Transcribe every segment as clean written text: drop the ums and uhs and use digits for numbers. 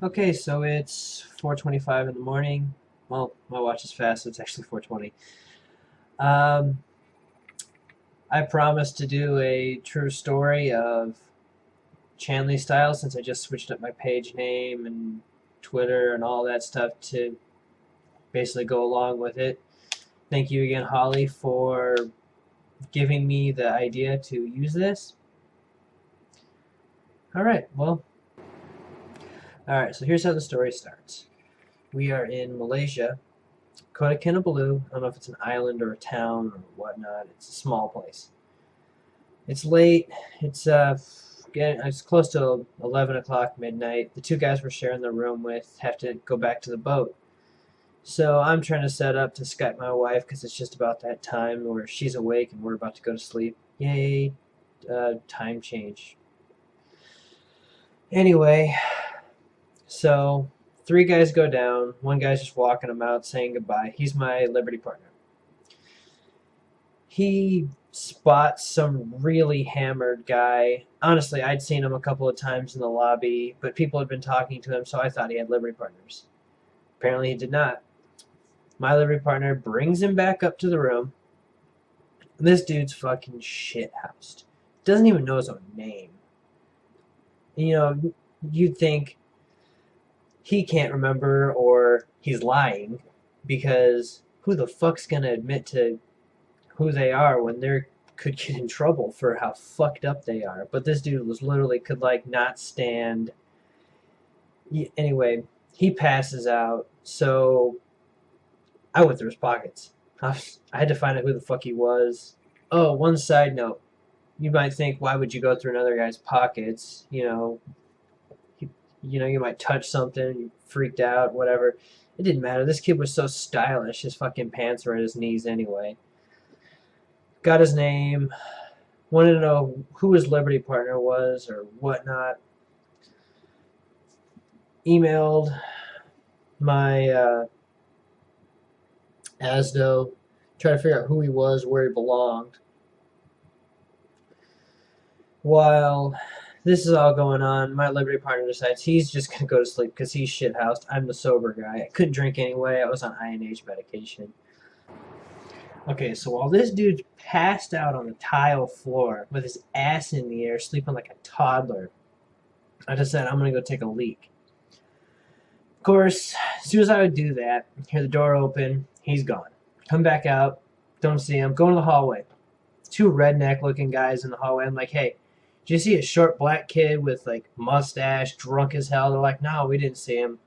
Okay, so it's 4:25 in the morning. Well, my watch is fast, so it's actually 4:20. Um, I promised to do a true story of Chandlee style since I just switched up my page name and Twitter and all that stuff to basically go along with it. Thank you again, Holly, for giving me the idea to use this. Alright, so here's how the story starts. We are in Malaysia, Kota Kinabalu. I don't know if it's an island or a town or whatnot. It's a small place. It's late. It's close to 11 o'clock midnight. The two guys we're sharing the room with have to go back to the boat. So I'm trying to set up to Skype my wife because it's just about that time where she's awake and we're about to go to sleep. Yay, time change. Anyway, so three guys go down. One guy's just walking them out saying goodbye. He's my Liberty partner. He spots some really hammered guy. Honestly, I'd seen him a couple of times in the lobby, but people had been talking to him, so I thought he had Liberty partners. Apparently, he did not. My Liberty partner brings him back up to the room. This dude's fucking shithoused. Doesn't even know his own name. You know, you'd think he can't remember or he's lying because who the fuck's gonna admit to who they are when they could get in trouble for how fucked up they are. But this dude was literally could like not stand. Anyway, he passes out. So I went through his pockets. I had to find out who the fuck he was. Oh, one side note. You might think, why would you go through another guy's pockets? You might touch something, you freaked out, whatever. It didn't matter. This kid was so stylish. His fucking pants were at his knees anyway. Got his name. Wanted to know who his Liberty partner was or whatnot. Emailed my ASDO. Tried to figure out who he was, where he belonged. While this is all going on, my Liberty partner decides he's just going to go to sleep because he's shithoused. I'm the sober guy. I couldn't drink anyway. I was on INH medication. Okay, so while this dude's passed out on the tile floor with his ass in the air, sleeping like a toddler, I decided I'm going to go take a leak. Of course, as soon as I would do that, hear the door open, he's gone. Come back out, don't see him, go into the hallway. Two redneck looking guys in the hallway. I'm like, hey, did you see a short black kid with like mustache, drunk as hell? They're like, no, we didn't see him.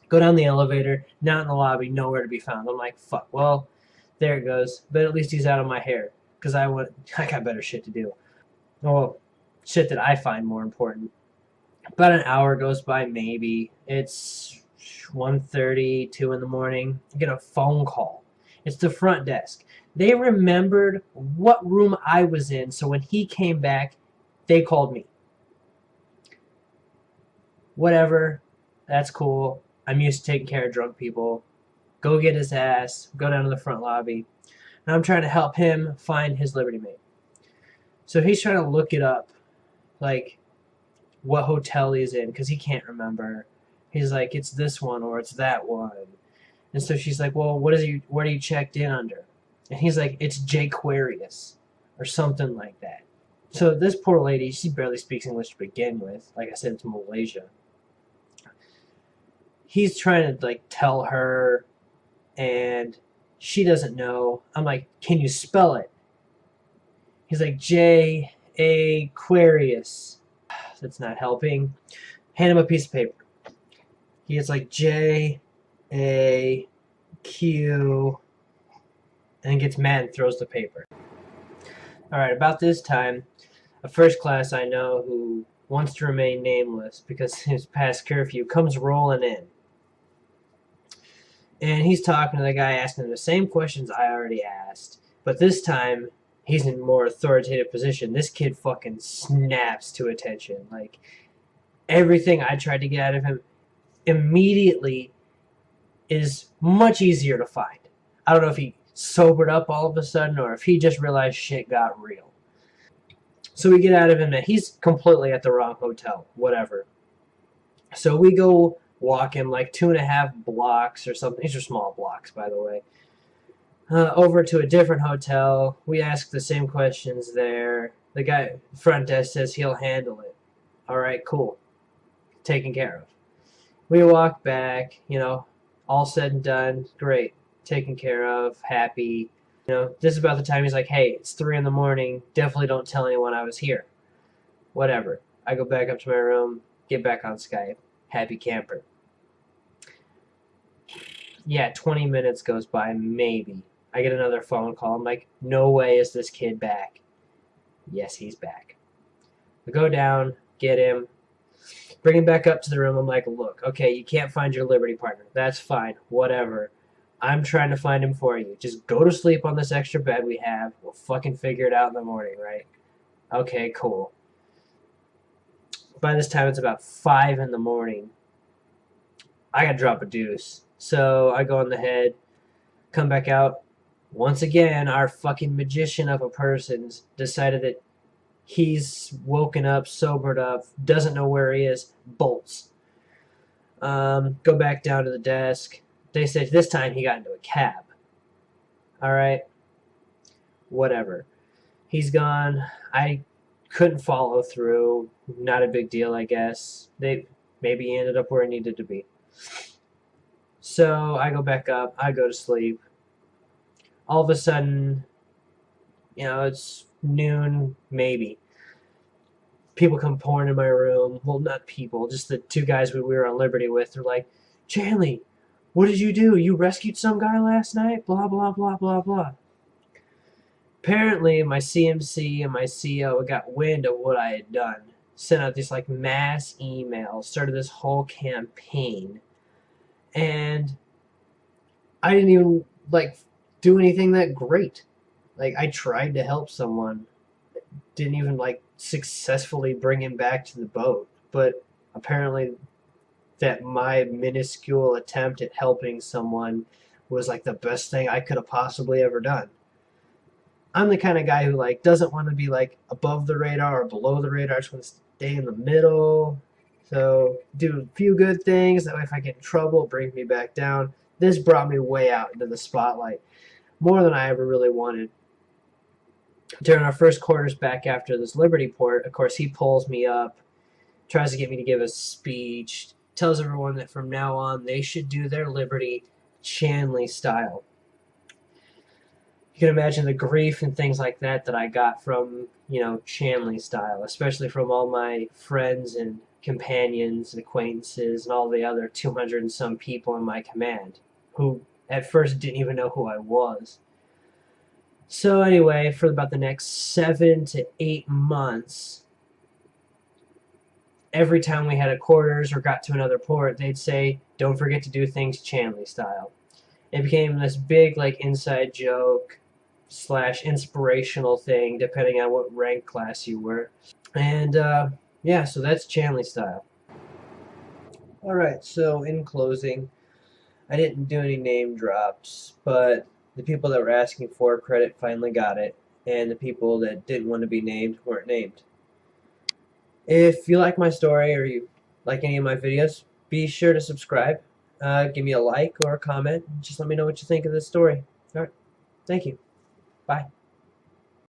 Go down the elevator, not in the lobby, nowhere to be found. I'm like, fuck, well, there it goes. But at least he's out of my hair because I got better shit to do. Well, shit that I find more important. About an hour goes by, maybe. It's 1:30, 2 in the morning. I get a phone call. It's the front desk. They remembered what room I was in, so when he came back, they called me. Whatever. That's cool. I'm used to taking care of drunk people. Go get his ass. Go down to the front lobby. And I'm trying to help him find his Liberty mate. So he's trying to look it up. Like, what hotel he's in, because he can't remember. He's like, it's this one or it's that one. And so she's like, well, what are you checked in under? And he's like, it's Jaquarius or something like that. So this poor lady, she barely speaks English to begin with. Like I said, it's Malaysia. He's trying to like tell her, and she doesn't know. I'm like, can you spell it? He's like, Jaquarius. That's not helping. Hand him a piece of paper. He gets like J A Q and gets mad and throws the paper. Alright, about this time, a first class I know who wants to remain nameless because his past curfew comes rolling in. And he's talking to the guy, asking him the same questions I already asked. But this time, he's in a more authoritative position. This kid fucking snaps to attention. Like, everything I tried to get out of him immediately is much easier to find. I don't know if he sobered up all of a sudden or if he just realized shit got real. So we get out of him that he's completely at the wrong hotel. Whatever. So we go walking like 2.5 blocks or something. These are small blocks, by the way. Over to a different hotel. We ask the same questions there. The guy front desk says he'll handle it. All right, cool. Taken care of. We walk back, all said and done. Great. Taken care of. Happy. This is about the time he's like, hey, it's 3 in the morning. Definitely don't tell anyone I was here. Whatever. I go back up to my room, get back on Skype. Happy camper. Yeah, 20 minutes goes by, maybe. I get another phone call. I'm like, no way is this kid back. Yes, he's back. I go down, get him, bring him back up to the room. I'm like, look, okay, you can't find your Liberty partner. That's fine. Whatever. I'm trying to find him for you. Just go to sleep on this extra bed we have. We'll fucking figure it out in the morning, right? Okay, cool. By this time, it's about 5 in the morning. I gotta drop a deuce. So I go on the head, come back out. Once again, our fucking magician of a person's decided that he's woken up, sobered up, doesn't know where he is, bolts. Go back down to the desk. They said this time he got into a cab. All right, whatever. He's gone. I couldn't follow through. Not a big deal, I guess. Maybe he ended up where he needed to be. So I go back up. I go to sleep. All of a sudden, it's noon, maybe. People come pouring in my room. Well, not people, just the two guys we were on Liberty with. They're like, Chandlee, what did you do? You rescued some guy last night? Blah, blah, blah, blah, blah. Apparently, my CMC and my CO got wind of what I had done. Sent out these mass emails, started this whole campaign. And I didn't even do anything that great. I tried to help someone. Didn't even successfully bring him back to the boat. But apparently that my minuscule attempt at helping someone was the best thing I could have possibly ever done. I'm the kind of guy who doesn't want to be above the radar or below the radar. I just want to stay in the middle. So do a few good things. That way if I get in trouble, it brings me back down. This brought me way out into the spotlight. More than I ever really wanted. During our first quarters back after this Liberty port, of course, he pulls me up, tries to get me to give a speech, tells everyone that from now on they should do their Liberty Chandlee style. You can imagine the grief and things like that I got from, Chandlee style, especially from all my friends and companions and acquaintances and all the other 200 and some people in my command who at first didn't even know who I was. So anyway, for about the next 7 to 8 months, every time we had a quarters or got to another port, they'd say, don't forget to do things Chandlee style. It became this big inside joke / inspirational thing, depending on what rank class you were. And yeah, so that's Chandlee style. Alright, so in closing, I didn't do any name drops, but the people that were asking for credit finally got it, and the people that didn't want to be named weren't named. If you like my story or you like any of my videos, be sure to subscribe, give me a like or a comment, just let me know what you think of this story. Alright, thank you. Bye.